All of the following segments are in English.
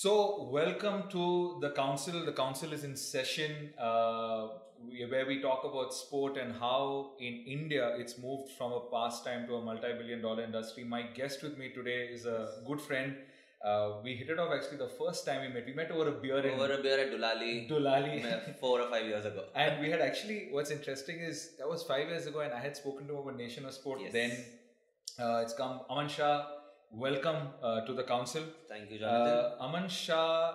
So, welcome to the council. The council is in session where we talk about sport and how in India it's moved from a pastime to a multi-billion-dollar industry. My guest with me today is a good friend. We hit it off actually the first time we met. We met over a beer Over a beer at Dulali. Dulali. 4 or 5 years ago. And we had actually, what's interesting is that was 5 years ago and I had spoken to him about Nation of Sport. Yes. Then it's come Aman Shah. Welcome to the council. Thank you, Jonathan. Aman Shah,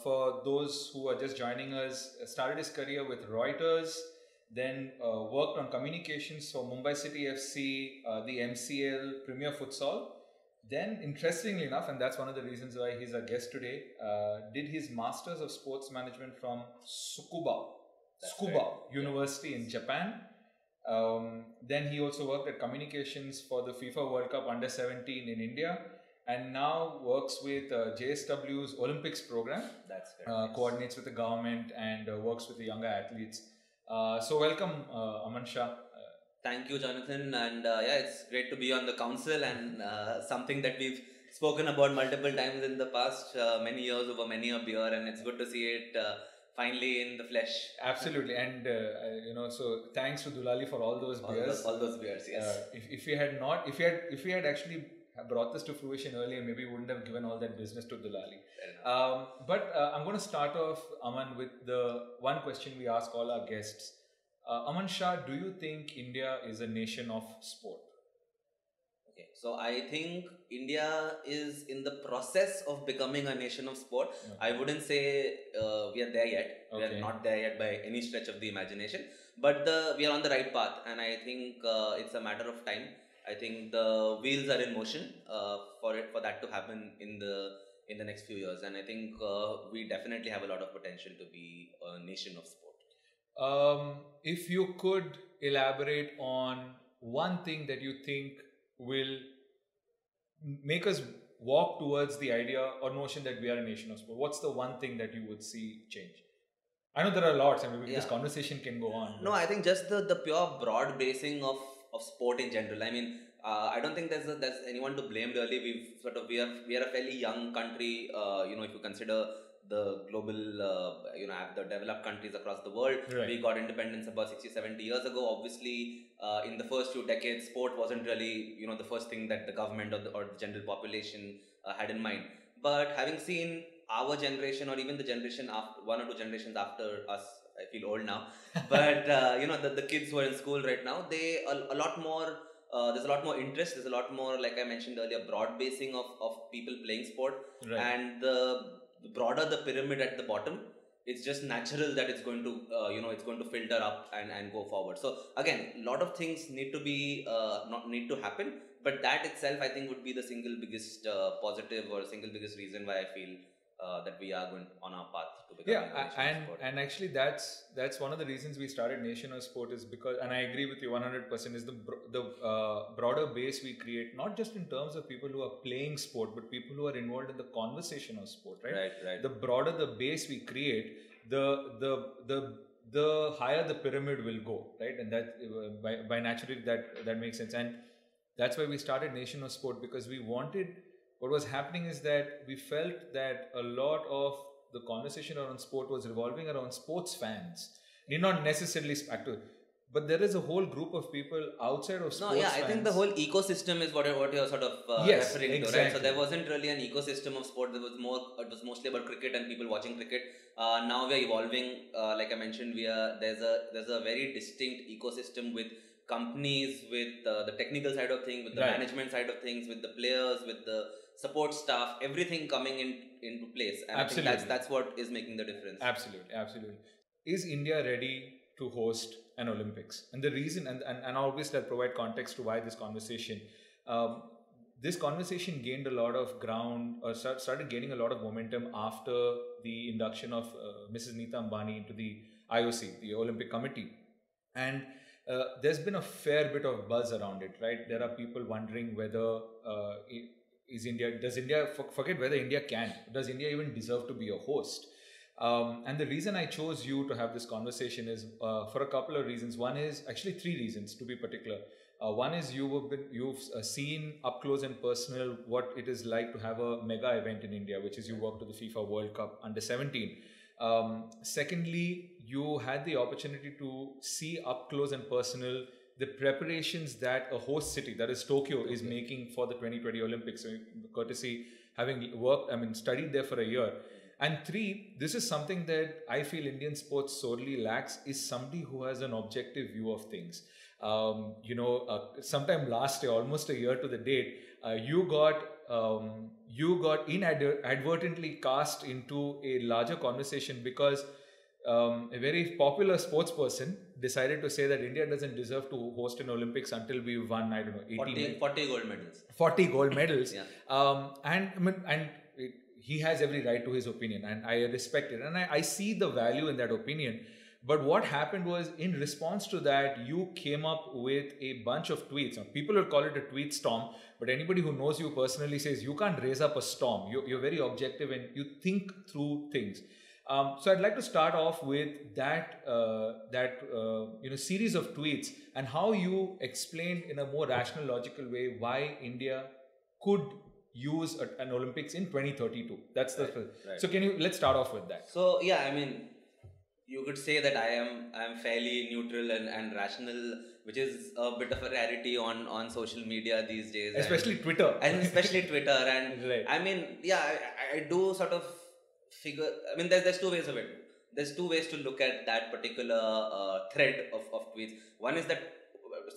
for those who are just joining us, started his career with Reuters, then worked on communications for Mumbai City FC, the MCL, Premier Futsal. Then, interestingly enough, and that's one of the reasons why he's our guest today, did his Masters of Sports Management from Tsukuba University in Japan. Then he also worked at communications for the FIFA World Cup Under 17 in India, and now works with JSW's Olympics program. That's correct. Coordinates with the government and works with the younger athletes. So welcome, Aman Shah. Thank you, Jonathan. And it's great to be on the council and something that we've spoken about multiple times in the past many years over many a beer, and it's good to see it finally in the flesh. Absolutely, and so thanks to Dulali for all those beers. All those beers, yes. If we had actually brought this to fruition earlier, maybe we wouldn't have given all that business to Dulali. But I'm going to start off, Aman, with the one question we ask all our guests. Aman Shah, do you think India is a nation of sport? Okay, so I think India is in the process of becoming a nation of sport. Okay. I wouldn't say we are there yet. Okay. We are not there yet by any stretch of the imagination. But we are on the right path, and I think it's a matter of time. I think the wheels are in motion for that to happen in the next few years, and I think we definitely have a lot of potential to be a nation of sport. If you could elaborate on one thing that you think will make us walk towards the idea or notion that we are a nation of sport, what's the one thing that you would see change? I know there are lots, and maybe this conversation can go on. No, I think just the pure broad basing of sport in general. I mean, I don't think there's anyone to blame really. We are a fairly young country. If you consider the global, the developed countries across the world. Right. We got independence about 60, 70 years ago. Obviously, in the first few decades, sport wasn't really, the first thing that the government or the general population had in mind. But having seen our generation, or even the generation after, one or two generations after us, I feel old now. But, the kids who are in school right now, they a lot more... there's a lot more interest. There's a lot more, like I mentioned earlier, broad basing of people playing sport. Right. And the broader the pyramid at the bottom, it's just natural that it's going to it's going to filter up and go forward. So again, a lot of things need to happen, but that itself I think would be the single biggest positive or single biggest reason why I feel that we are going on our path to becoming a nation of sport. And actually that's one of the reasons we started Nation of Sport, is because, and I agree with you 100%, is the broader base we create, not just in terms of people who are playing sport, but people who are involved in the conversation of sport, right? Right. The broader the base we create, the higher the pyramid will go, right? And that by naturally that makes sense. And that's why we started Nation of Sport, because we wanted... What was happening is that we felt that a lot of the conversation around sport was revolving around sports fans. Need not necessarily active, but there is a whole group of people outside of sports fans. I think the whole ecosystem is what you're sort of referring to, right? So there wasn't really an ecosystem of sport. It was mostly about cricket and people watching cricket. Now we are evolving. Like I mentioned, there's a very distinct ecosystem with companies, with the technical side of things, with the management side of things, with the players, with the support staff, everything coming into place. And Absolutely. I think that's what is making the difference. Absolutely. Is India ready to host an Olympics? And the reason, and obviously I'll provide context to why this conversation gained a lot of ground, or started gaining a lot of momentum after the induction of Mrs. Neeta Ambani into the IOC, the Olympic Committee. And there's been a fair bit of buzz around it, right? There are people wondering whether does India forget whether India can, does India even deserve to be a host? And the reason I chose you to have this conversation is for a couple of reasons. One is actually three reasons to be particular. One is you've seen up close and personal what it is like to have a mega event in India, which is you worked to the FIFA World Cup under 17. Secondly, you had the opportunity to see up close and personal the preparations that a host city, that is Tokyo, is making for the 2020 Olympics. So, courtesy having studied there for a year. And three, this is something that I feel Indian sports sorely lacks, is somebody who has an objective view of things. Sometime last year, almost a year to the date, you got inadvertently cast into a larger conversation because a very popular sports person decided to say that India doesn't deserve to host an Olympics until we've won, I don't know, 40 gold medals. 40 gold medals. Yeah. He has every right to his opinion, and I respect it. And I see the value in that opinion. But what happened was, in response to that, you came up with a bunch of tweets. Now, people will call it a tweet storm, but anybody who knows you personally says you can't raise up a storm. You're very objective and you think through things. So I'd like to start off with that series of tweets and how you explained in a more rational, logical way why India could use an Olympics in 2032. That's the right. So let's start off with that. So yeah, I mean, you could say that I am fairly neutral and rational, which is a bit of a rarity on social media these days, especially Twitter. And right. I mean, yeah, I do sort of figure. I mean, there's two ways of it. There's two ways to look at that particular thread of tweets. One is that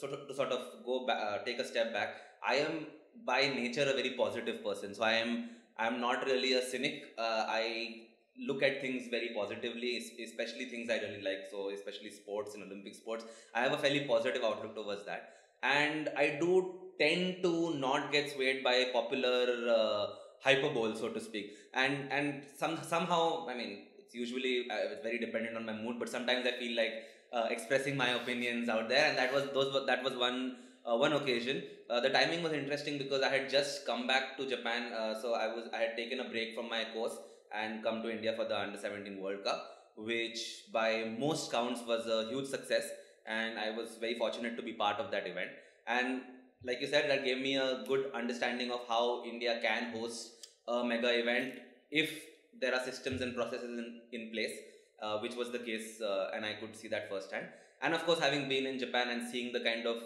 to sort of go back, take a step back. I am by nature a very positive person, so I'm not really a cynic. I look at things very positively, especially things I really like, so especially sports and Olympic sports. I have a fairly positive outlook towards that, and I do tend to not get swayed by popular hyperbole, so to speak, and somehow, I mean, it's usually it's very dependent on my mood, but sometimes I feel like expressing my opinions out there, and that was one occasion. The timing was interesting because I had just come back to Japan, so I had taken a break from my course and come to India for the Under-17 World Cup, which by most counts was a huge success, and I was very fortunate to be part of that event. And like you said, that gave me a good understanding of how India can host a mega event if there are systems and processes in place, which was the case, and I could see that firsthand. And of course, having been in Japan and seeing the kind of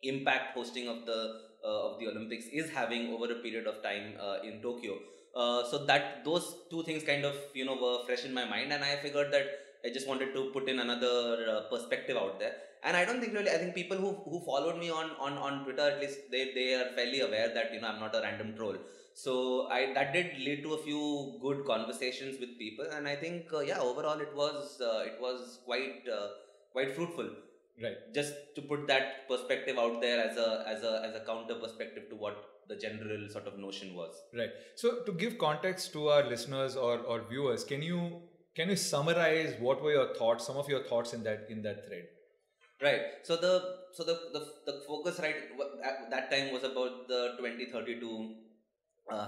impact hosting of the Olympics is having over a period of time in Tokyo. So that those two things kind of were fresh in my mind, and I figured that I just wanted to put in another perspective out there. And I don't think really, I think people who followed me on Twitter, at least they are fairly aware that I'm not a random troll. So that did lead to a few good conversations with people, and I think overall it was quite fruitful. Right. Just to put that perspective out there as a counter perspective to what the general sort of notion was. Right. So to give context to our listeners or viewers, can you summarize what were your thoughts, some of your thoughts in that thread? Right. So the focus right at that time was about the 2032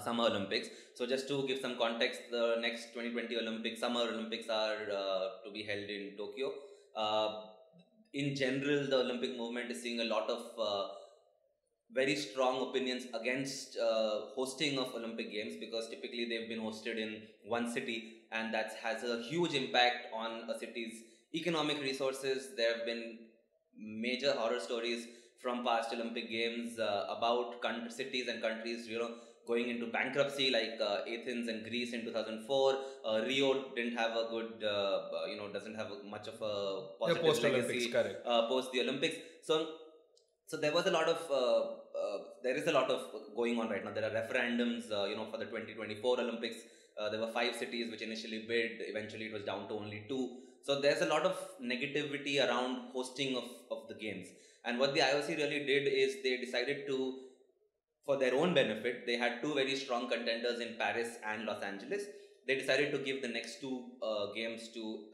Summer Olympics. So just to give some context, the next 2020 Summer Olympics are to be held in Tokyo. In general, the Olympic movement is seeing a lot of very strong opinions against hosting of Olympic Games, because typically they've been hosted in one city, and that has a huge impact on a city's economic resources. There have been major horror stories from past Olympic Games about cities and countries, going into bankruptcy, like Athens and Greece in 2004. Rio didn't have a good, doesn't have much of a positive legacy post the Olympics. So there was a lot of, there is a lot of going on right now. There are referendums, for the 2024 Olympics. There were 5 cities which initially bid. Eventually it was down to only 2. So there's a lot of negativity around hosting of the games. And what the IOC really did is they decided to, for their own benefit, they had 2 very strong contenders in Paris and Los Angeles. They decided to give the next 2 games to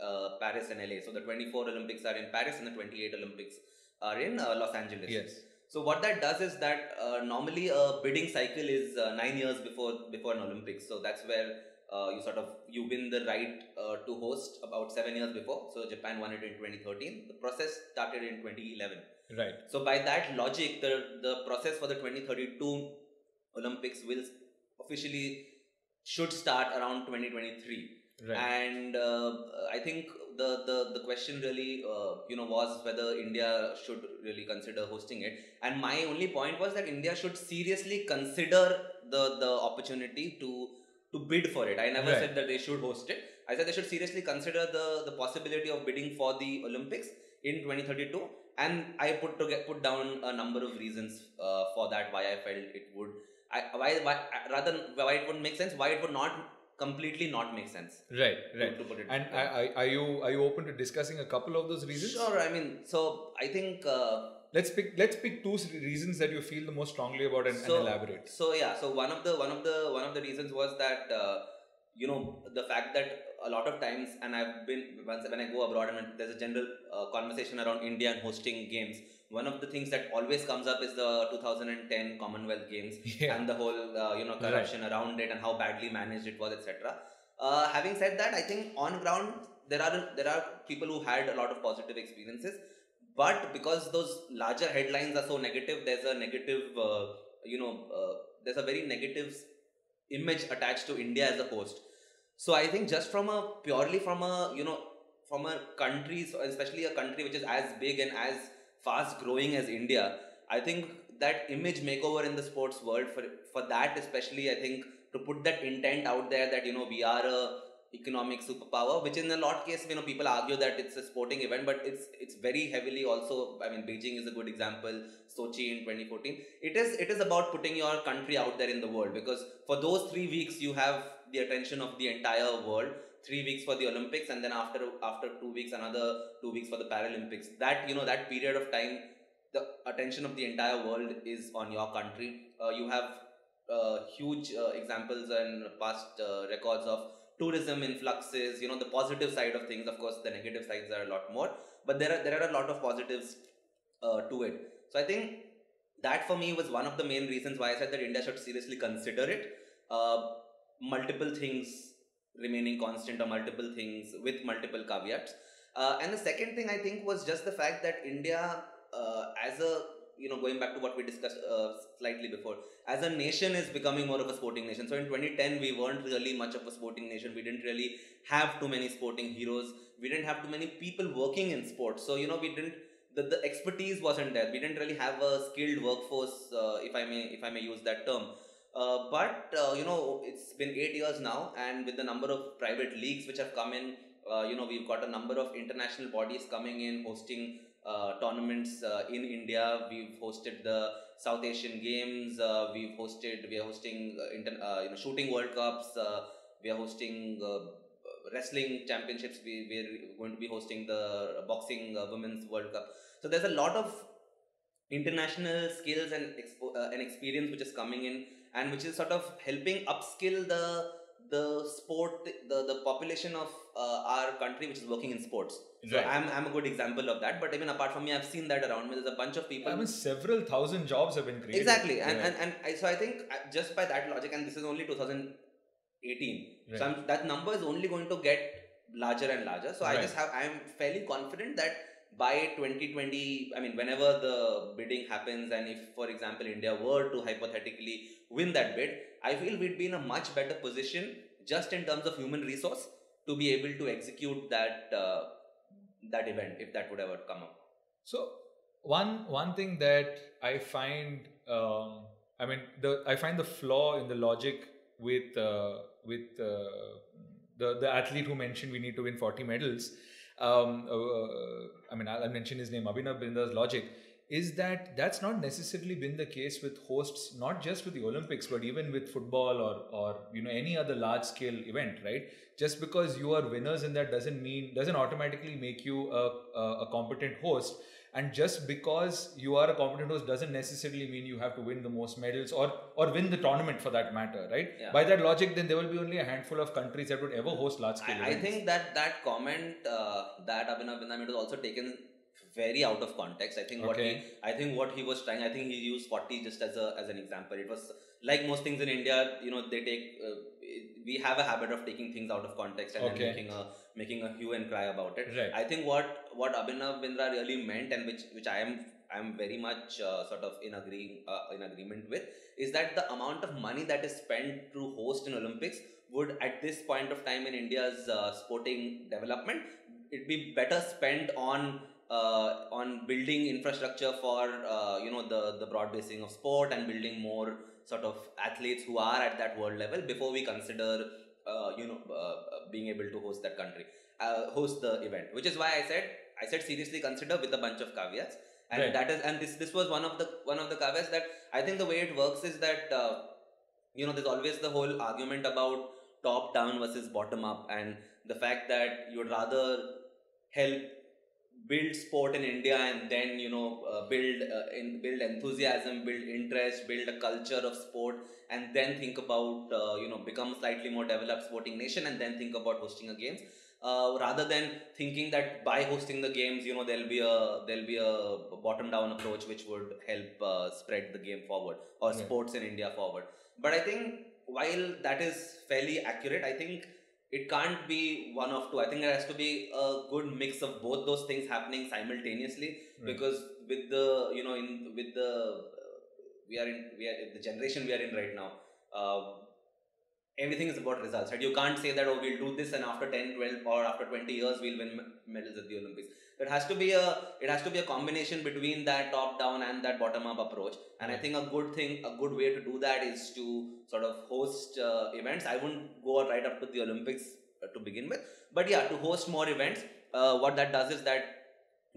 Paris and LA. So the 24 Olympics are in Paris and the 28 Olympics are in Los Angeles. Yes. So what that does is that normally a bidding cycle is 9 years before an Olympics. So that's where you win the right to host about 7 years before. So Japan won it in 2013. The process started in 2011. Right. So by that logic, the process for the 2032 Olympics will officially should start around 2023. Right. And I think the question really was whether India should really consider hosting it. And my only point was that India should seriously consider the opportunity to bid for it. I never said that they should host it. I said they should seriously consider the possibility of bidding for the Olympics in 2032. And I put down a number of reasons for that, why I felt it would. Why it wouldn't make sense, why it would not completely not make sense. Right. To put it and are you open to discussing a couple of those reasons? Sure. I mean, so I think let's pick two reasons that you feel the most strongly about and elaborate. So one of the reasons was that the fact that a lot of times, and when I go abroad and there's a general conversation around India and hosting games, one of the things that always comes up is the 2010 Commonwealth Games and the whole corruption around it and how badly managed it was, etc. Having said that, I think on ground there are people who had a lot of positive experiences, but because those larger headlines are so negative, there's a negative there's a very negative image attached to India as a host. So I think just purely from a country, especially a country which is as big and as fast growing as India, I think that image makeover in the sports world, for that especially, I think to put that intent out there that we are a economic superpower, which in a lot of cases people argue that it's a sporting event, but it's very heavily also. I mean, Beijing is a good example, Sochi in 2014. It is about putting your country out there in the world, because for those 3 weeks you have the attention of the entire world. 3 weeks for the Olympics, and then after 2 weeks, another 2 weeks for the Paralympics. That that period of time, the attention of the entire world is on your country. You have huge examples and past records of tourism influxes. The positive side of things. Of course, the negative sides are a lot more, but there are a lot of positives to it. So I think that for me was one of the main reasons why I said that India should seriously consider it. Multiple things remaining constant, or multiple things with multiple caveats. And the second thing I think was just the fact that India, as a going back to what we discussed slightly before, as a nation is becoming more of a sporting nation. So in 2010 we weren't really much of a sporting nation. We didn't really have too many sporting heroes. We didn't have too many people working in sports. So we didn't. The expertise wasn't there. We didn't really have a skilled workforce, if I may use that term. But it's been 8 years now, and with the number of private leagues which have come in, we've got a number of international bodies coming in, hosting tournaments in India. We've hosted the South Asian Games. We are hosting shooting World Cups. We are hosting wrestling championships. We're going to be hosting the boxing Women's World Cup. So there's a lot of international skills and experience which is coming in, and which is sort of helping upskill the sport, the population of our country which is working in sports. So right. I'm a good example of that. But even apart from me, I've seen that around me. There's a bunch of people. I mean, several thousand jobs have been created. Exactly, so I think just by that logic, and this is only 2018, right. So that number is only going to get larger and larger. So right. I'm fairly confident that by 2020, I mean, whenever the bidding happens, and if, for example, India were to hypothetically win that bid, I feel we'd be in a much better position just in terms of human resource to be able to execute that event, if that would ever come up. So one thing that I find, I find the flaw in the logic with the athlete who mentioned we need to win 40 medals. I'll mention his name, Abhinav Binda's logic, is that that's not necessarily been the case with hosts, not just with the Olympics, but even with football or any other large scale event, right? Just because you are winners in that doesn't automatically make you a competent host. And just because you are a competent host doesn't necessarily mean you have to win the most medals or win the tournament for that matter, right? Yeah. By that logic, then there will be only a handful of countries that would ever host large-scale events. I think that comment that Abhinav Binda made was also taken very out of context. I think what he was trying, I think he used 40 just as an example. It was like most things in India, they take we have a habit of taking things out of context and then making a hue and cry about it. Right. I think what Abhinav Bindra really meant, and which I am very much sort of in agreement with, is that the amount of money that is spent to host an Olympics would, at this point of time in India's sporting development, it'd be better spent on building infrastructure for the broad basing of sport and building more sort of athletes who are at that world level before we consider being able to host that country, host the event. Which is why I said seriously consider, with a bunch of caveats. And right. that is, and this was one of the caveats, that I think the way it works is that there's always the whole argument about top down versus bottom up, and the fact that you would rather help build sport in India and then build enthusiasm, build interest, build a culture of sport, and then think about become a slightly more developed sporting nation and then think about hosting a games, rather than thinking that by hosting the games there'll be a bottom down approach which would help spread the game forward or sports in India forward. But I think while that is fairly accurate, I think it can't be one of two. I think there has to be a good mix of both those things happening simultaneously, because with the the generation we are in right now, everything is about results, right? You can't say that, oh, we'll do this and after 10, 12 or after 20 years we'll win medals at the Olympics. It has to be a combination between that top down and that bottom up approach. And I think a good way to do that is to sort of host events. I wouldn't go right up to the Olympics to begin with, but yeah, to host more events. What that does is that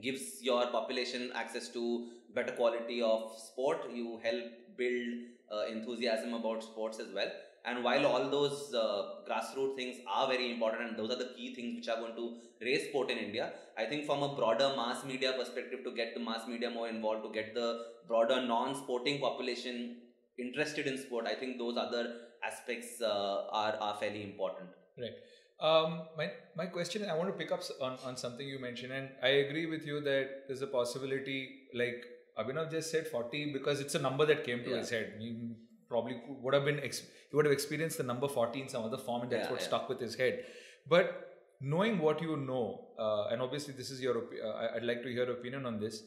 gives your population access to better quality of sport. You help build enthusiasm about sports as well. And while all those grassroots things are very important, and those are the key things which are going to raise sport in India, I think from a broader mass media perspective, to get the mass media more involved, to get the broader non-sporting population interested in sport, I think those other aspects are fairly important. Right. My question, I want to pick up on something you mentioned, and I agree with you that there's a possibility, like Abhinav just said 40 because it's a number that came to his head. He probably would have experienced the number 40 in some other form, and that's what stuck with his head. But knowing what you know, and obviously this is your I'd like to hear your opinion on this.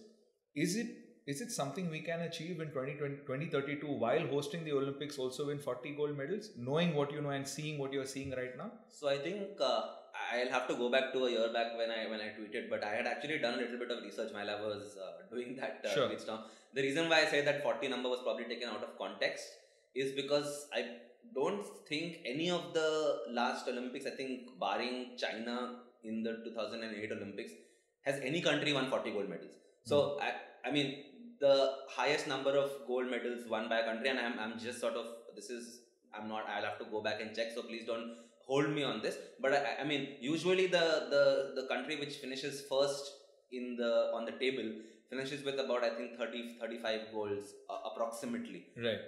Is it something we can achieve in 2032 while hosting the Olympics, also win 40 gold medals, knowing what you know and seeing what you're seeing right now? So I think I'll have to go back to a year back when I tweeted, but I had actually done a little bit of research while I was doing that tweet now. The reason why I say that 40 number was probably taken out of context is because I don't think any of the last Olympics, I think barring China in the 2008 Olympics, has any country won 40 gold medals. So I mean, the highest number of gold medals won by a country, and I'm just sort of, I'll have to go back and check, so please don't hold me on this, but I mean, usually the country which finishes first on the table finishes with about, I think, 35 goals approximately. Right.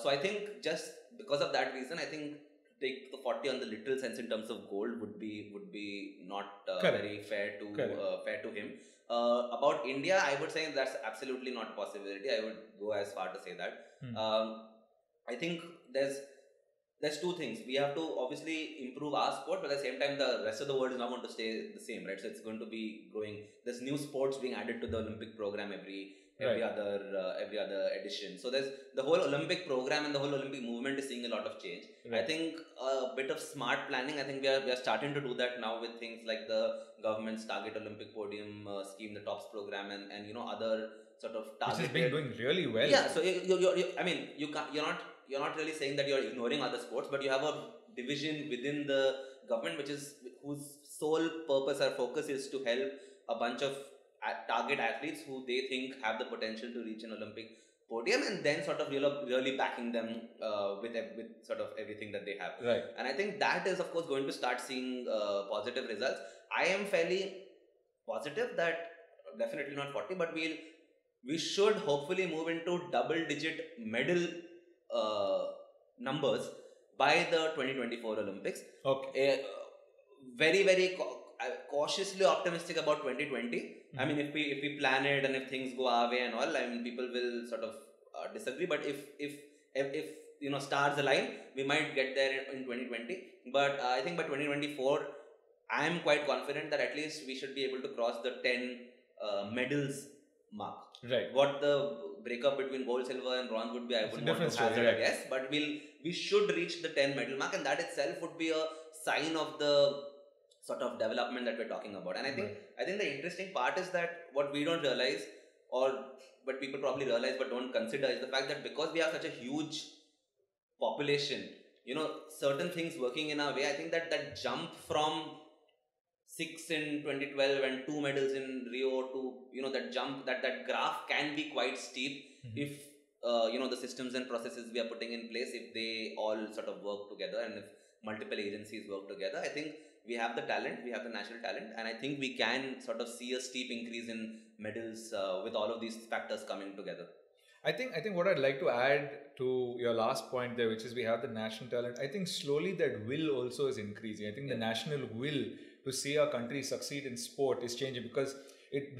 So I think just because of that reason, I think take the 40 on the literal sense in terms of gold would be not very fair to him. About India, I would say that's absolutely not a possibility. I would go as far to say that. I think there's two things. We have to obviously improve our sport, but at the same time, the rest of the world is not going to stay the same, right? So it's going to be growing. There's new sports being added to the Olympic program every other edition. So there's the whole Olympic program, and the whole Olympic movement is seeing a lot of change. Right. I think a bit of smart planning. I think we are starting to do that now with things like the government's Target Olympic Podium scheme, the TOPS program, and other sort of targeted. Which has been doing really well. Yeah. So you're not really saying that you're ignoring other sports, but you have a division within the government whose sole purpose or focus is to help a bunch of target athletes who they think have the potential to reach an Olympic podium, and then sort of really backing them with sort of everything that they have. Right. And I think that is, of course, going to start seeing positive results. I am fairly positive that definitely not 40, but we should hopefully move into double-digit medal numbers by the 2024 Olympics. Okay. Very, very cautiously optimistic about 2020. I mean, if we plan it and if things go our way and all, I mean, people will sort of disagree. But if stars align, we might get there in 2020. But I think by 2024, I am quite confident that at least we should be able to cross the 10 medals mark. Right. What the breakup between gold, silver, and bronze would be, I wouldn't want to hazard a guess. But we should reach the 10 medal mark, and that itself would be a sign of the sort of development that we're talking about. And I think the interesting part is that what we don't realize, or but people probably realize but don't consider, is the fact that because we have such a huge population, certain things working in our way. I think that jump from 6 in 2012 and 2 medals in Rio to that jump, that graph can be quite steep if the systems and processes we are putting in place, if they all sort of work together and if multiple agencies work together. I think we have the talent, we have the natural talent, and I think we can sort of see a steep increase in medals with all of these factors coming together. I think what I'd like to add to your last point there, which is we have the national talent. I think slowly that will also is increasing. I think the national will to see our country succeed in sport is changing, because it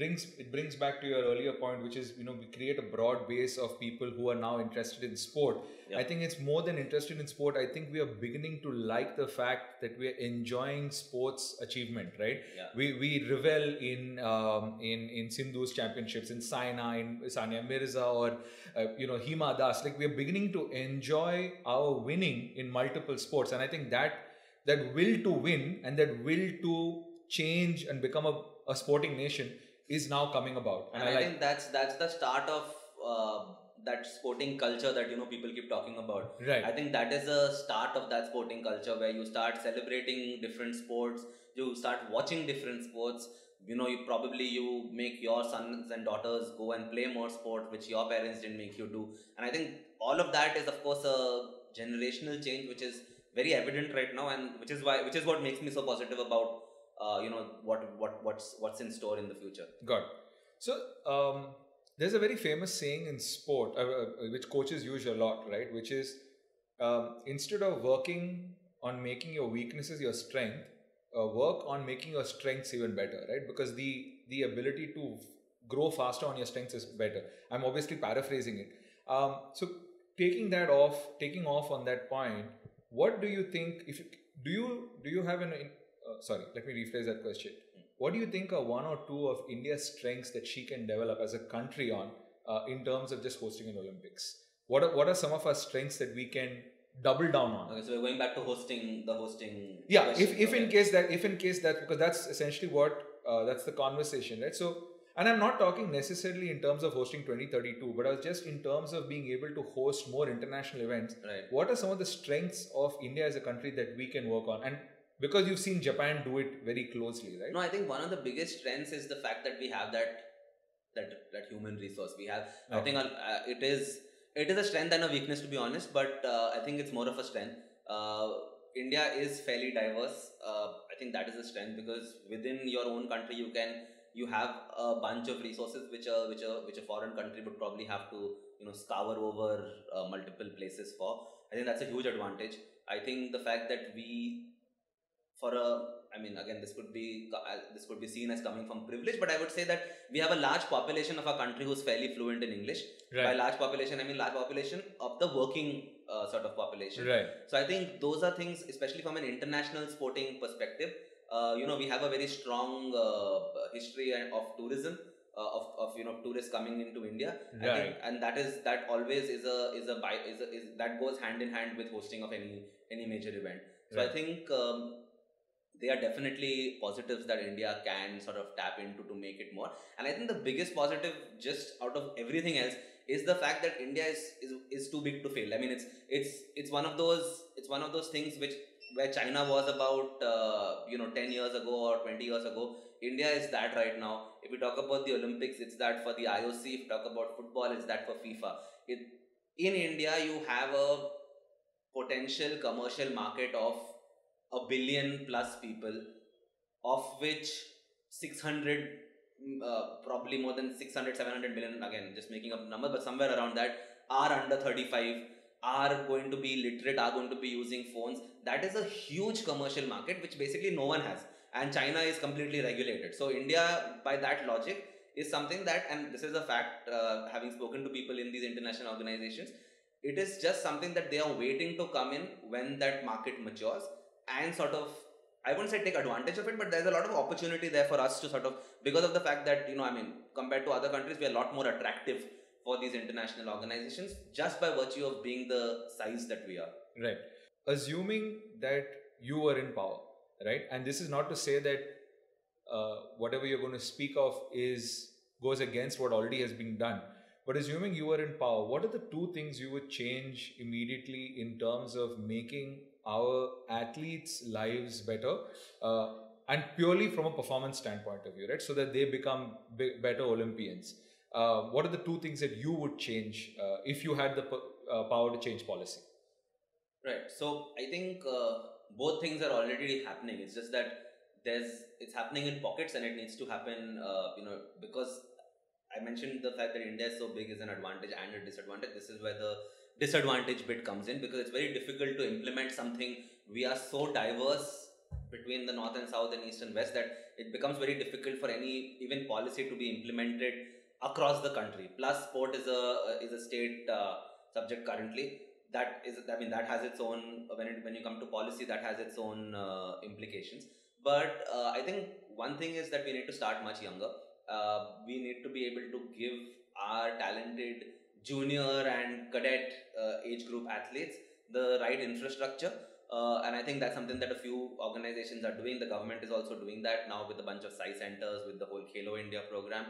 brings back to your earlier point, which is we create a broad base of people who are now interested in sport. I think it's more than interested in sport. I think we are beginning to like the fact that we are enjoying sports achievement, right? We revel in Sindhu's championships, in Sania Mirza, or Hima Das. Like, we are beginning to enjoy our winning in multiple sports, and I think that will to win and that will to change and become a sporting nation is now coming about. And I think that's the start of that sporting culture that people keep talking about. Right. I think that is a start of that sporting culture where you start celebrating different sports, you start watching different sports. You make your sons and daughters go and play more sport, which your parents didn't make you do. And I think all of that is, of course, a generational change, which is very evident right now, and which is what makes me so positive about what's in store in the future. Got it. So there's a very famous saying in sport which coaches use a lot, right? Which is instead of working on making your weaknesses your strength, work on making your strengths even better, right? Because the ability to grow faster on your strengths is better. I'm obviously paraphrasing it. So taking off on that point, what do you think? Do you have sorry, let me rephrase that question. What do you think are one or two of India's strengths that she can develop as a country in terms of just hosting an Olympics? What are some of our strengths that we can double down on? Okay, so we're going back to hosting. Yeah, if in case that, because that's essentially what that's the conversation, right? So, and I'm not talking necessarily in terms of hosting 2032, but I was just in terms of being able to host more international events. Right. What are some of the strengths of India as a country that we can work on? And because you've seen Japan do it very closely, right? No, I think one of the biggest strengths is the fact that we have that human resource. We have. Okay. I think it is a strength and a weakness, to be honest. But I think it's more of a strength. India is fairly diverse. I think that is a strength, because within your own country you have a bunch of resources which a foreign country would probably have to scour over multiple places for. I think that's a huge advantage. I think the fact that this could be seen as coming from privilege, but I would say that we have a large population of our country who's fairly fluent in English. Right. By large population, I mean large population of the working sort of population. Right. So I think those are things, especially from an international sporting perspective. We have a very strong history of tourism, of tourists coming into India. Right. I think, and that always is that goes hand in hand with hosting of any major event. So right. I think they are definitely positives that India can sort of tap into to make it more. And I think the biggest positive, just out of everything else, is the fact that India is too big to fail. I mean, it's one of those things where China was about 10 years ago or 20 years ago. India is that right now. If we talk about the Olympics, it's that for the IOC. If we talk about football, it's that for FIFA. In India, you have a potential commercial market of 1 billion plus people, of which 600, probably more than 600, 700 million, again, just making up a number, but somewhere around that, are under 35, are going to be literate, are going to be using phones. That is a huge commercial market, which basically no one has. And China is completely regulated. So India, by that logic, is something that, and this is a fact, having spoken to people in these international organizations, It is just something that they are waiting to come in when that market matures and sort of, I wouldn't say take advantage of it, but there's a lot of opportunity there for us to sort of, because of the fact that, compared to other countries, we are a lot more attractive for these international organizations just by virtue of being the size that we are. Right. Assuming that you were in power, right? And this is not to say that whatever you're going to speak of goes against what already has been done. But assuming you were in power, what are the two things you would change immediately in terms of making our athletes' lives better, and purely from a performance standpoint of view, right? So that they become better Olympians. What are the two things that you would change if you had the power to change policy? Right. So I think both things are already happening. It's just that it's happening in pockets, and it needs to happen. Because I mentioned the fact that India is so big is an advantage and a disadvantage. This is where the disadvantage bit comes in, because it's very difficult to implement something. We are so diverse between the north and south and east and west that it becomes very difficult for any even policy to be implemented across the country. Plus, sport is a state subject currently. That has its own, when you come to policy, that has its own implications. But I think one thing is that we need to start much younger. We need to be able to give our talented junior and cadet age group athletes the right infrastructure. And I think that's something that a few organizations are doing. The government is also doing that now with a bunch of Sai centers, with the whole Khelo India program.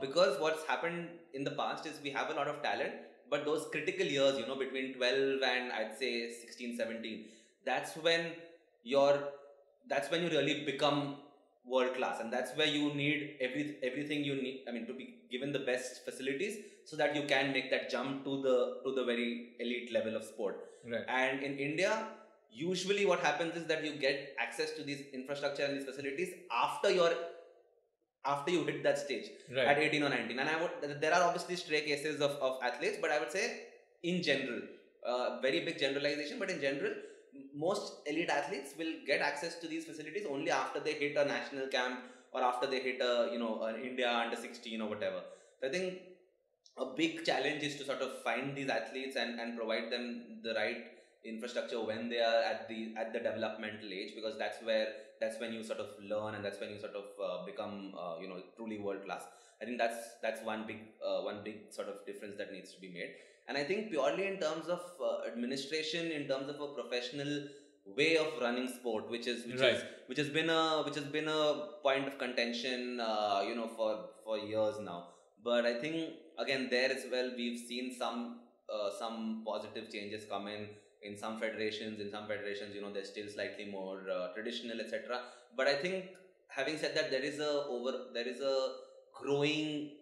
Because what's happened in the past is we have a lot of talent, but those critical years, between 12 and I'd say 16, 17, that's when you really become world class, and that's where you need everything you need. To be given the best facilities so that you can make that jump to the very elite level of sport. Right. And in India, usually what happens is that you get access to these infrastructure and these facilities after you hit that stage, right, at 18 or 19. And there are obviously stray cases of athletes, but I would say in general, very big generalization, but in general, most elite athletes will get access to these facilities only after they hit a national camp or after they hit an India under 16 or whatever. So I think a big challenge is to sort of find these athletes and provide them the right infrastructure when they are at the developmental age, because that's when you sort of learn, and that's when you sort of become truly world class. I think that's one big sort of difference that needs to be made. And I think purely in terms of administration, in terms of a professional way of running sport, which has been a point of contention for years now. But I think again there as well we've seen some positive changes come in some federations. In some federations, they're still slightly more traditional, etc. But I think, having said that, there is a growing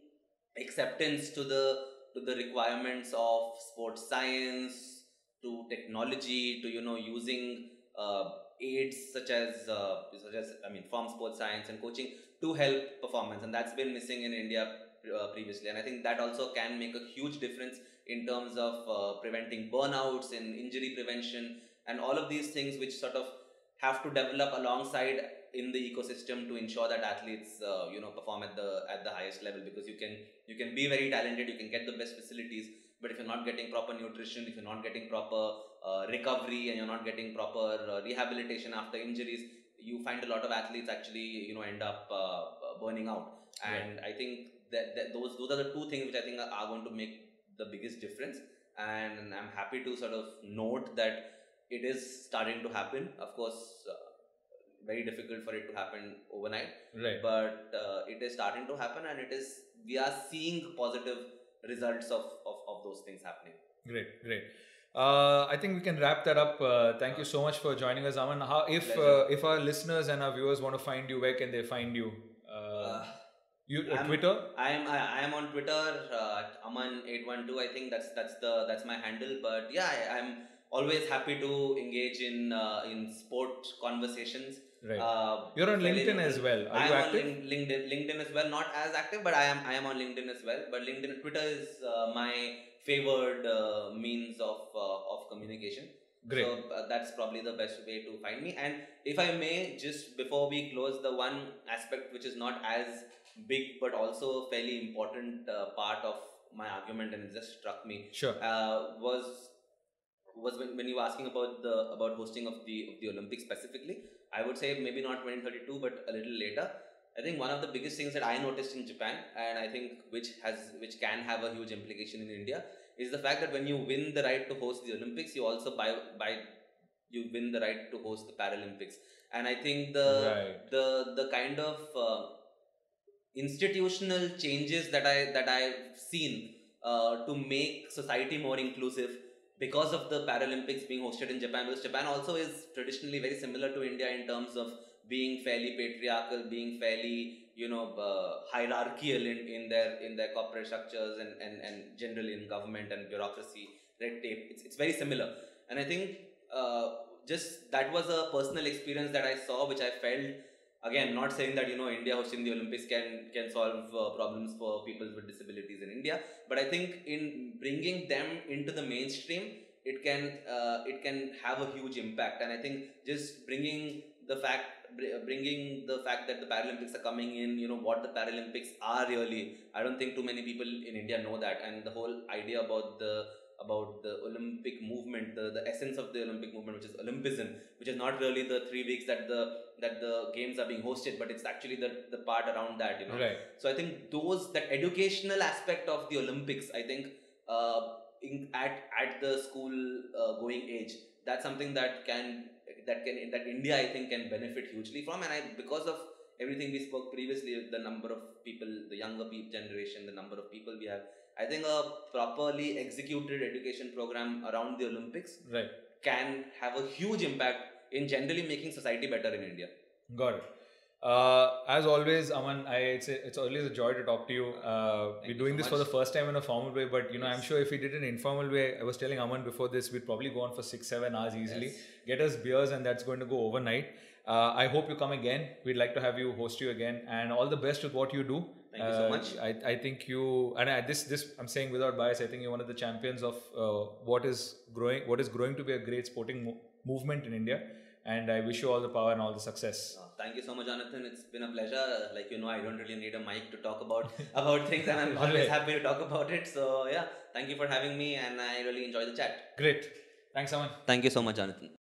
acceptance to the requirements of sports science, to technology, to using aids such as from sports science and coaching to help performance, and that's been missing in India previously. And I think that also can make a huge difference in terms of preventing burnouts, in injury prevention, and all of these things which sort of have to develop alongside in the ecosystem to ensure that athletes perform at the highest level. Because you can be very talented, you can get the best facilities, but if you're not getting proper nutrition, if you're not getting proper recovery, and you're not getting proper rehabilitation after injuries, you find a lot of athletes actually end up burning out. And I think that those are the two things which I think are going to make the biggest difference. And I'm happy to sort of note that it is starting to happen. Of course, very difficult for it to happen overnight, right, but it is starting to happen, and we are seeing positive results of those things happening. Great. I think we can wrap that up. Thank you so much for joining us, Aman. If our listeners and our viewers want to find you, where can they find you? Twitter? I am on Twitter, Aman812. I think that's my handle. But yeah, I'm always happy to engage in sport conversations. Right. You're on LinkedIn as well. Are you active? I'm on LinkedIn as well. Not as active, but I am on LinkedIn as well. But Twitter is my favored means of communication. Great. So that's probably the best way to find me. And if I may, just before we close, the one aspect which is not as big but also fairly important part of my argument, and it just struck me. Sure. Was when you were asking about hosting of the Olympics specifically. I would say maybe not 2032, but a little later. I think one of the biggest things that I noticed in Japan, and I think which can have a huge implication in India, is the fact that when you win the right to host the Olympics, you also you win the right to host the Paralympics. And I think the kind of institutional changes that I've seen to make society more inclusive because of the Paralympics being hosted in Japan, because Japan also is traditionally very similar to India in terms of being fairly patriarchal, being fairly hierarchical in their corporate structures and generally in government and bureaucracy, red tape. It's very similar, and I think just that was a personal experience that I saw, which I felt. Again, not saying that India hosting the Olympics can solve problems for people with disabilities in India, but I think in bringing them into the mainstream, it can have a huge impact. And I think just bringing the fact that the Paralympics are coming in, what the Paralympics are really. I don't think too many people in India know that, and the whole idea about the Olympic movement, the essence of the Olympic movement, which is Olympism, which is not really the 3 weeks that the games are being hosted, but it's actually the part around that, Right. So I think that educational aspect of the Olympics, I think at the school going age, that's something that India, I think, can benefit hugely from. And because of everything we spoke previously, the number of people, the younger generation, the number of people we have, I think a properly executed education program around the Olympics can have a huge impact in generally making society better in India. Got it. As always, Aman, it's always a joy to talk to you. We're doing this for the first time in a formal way, but I'm sure if we did an informal way, I was telling Aman before this, we'd probably go on for 6-7 hours easily. Get us beers, and that's going to go overnight. I hope you come again. We'd like to have you host you again, and all the best with what you do. Thank you so much. I think you, and this I'm saying without bias, I think you're one of the champions of what is growing to be a great sporting movement in India. And I wish you all the power and all the success. Thank you so much, Jonathan. It's been a pleasure. Like I don't really need a mic to talk about things, and I'm always happy to talk about it. So yeah, thank you for having me, and I really enjoy the chat. Great. Thanks, Aman. Thank you so much, Jonathan.